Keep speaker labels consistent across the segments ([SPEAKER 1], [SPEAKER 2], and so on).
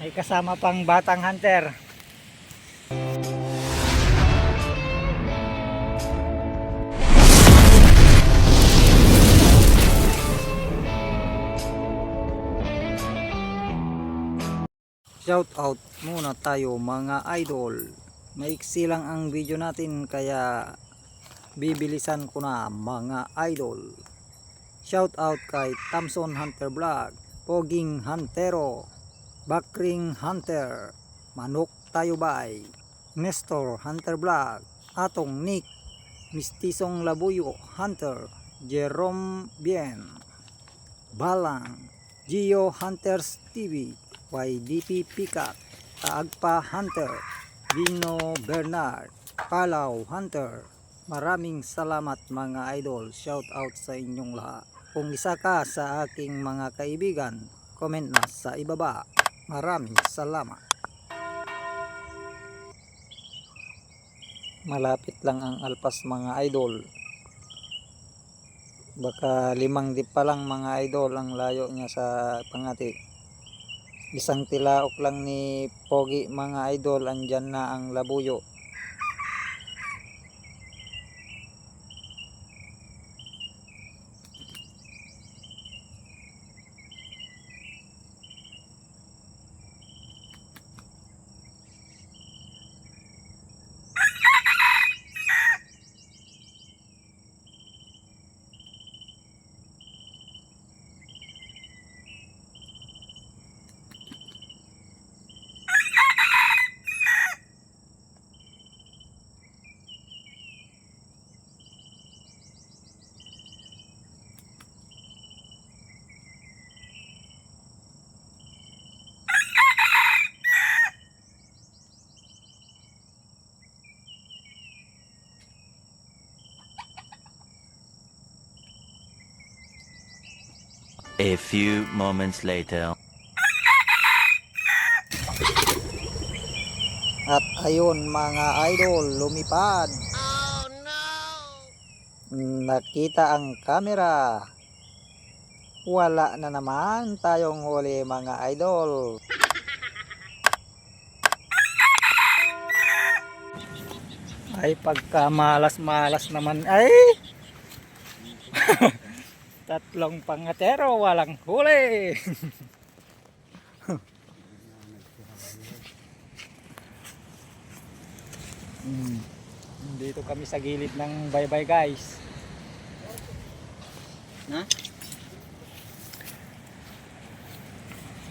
[SPEAKER 1] May kasama pang batang hunter. Shout out muna tayo mga idol. Maiksi lang ang video natin kaya bibilisan ko na mga idol. Shout out kay Thompson Hunter Vlog, Poging Huntero, Bakring Hunter, Manok Tayo Bay, Nestor Hunter Vlog, Atong Nick, Mistisong Labuyo Hunter, Jerome Bien, Balang, Gio Hunters TV, YDP Pikat, Taagpa Hunter, Dino Bernard, Palaw Hunter. Maraming salamat mga idol. Shout out sa inyong lahat. Kung isa ka sa aking mga kaibigan, comment na sa ibaba. Maraming salamat. Malapit lang ang alpas mga idol. Baka 5 dip pa lang mga idol ang layo niya sa Pangati. Isang tilaok lang ni Pogi mga idol, andyan na ang labuyo.
[SPEAKER 2] A few moments later.
[SPEAKER 1] At ayun mga idol, lumipad.
[SPEAKER 3] Oh no!
[SPEAKER 1] Nakita ang camera. Wala na naman tayong huli mga idol. Ay pagka malas naman ay. Tatlong pangatero walang huli. Dito kami sa gilid ng baybay guys.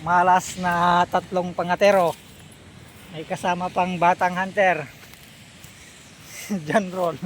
[SPEAKER 1] Malas na tatlong pangatero. May kasama pang batang hunter. John Roll.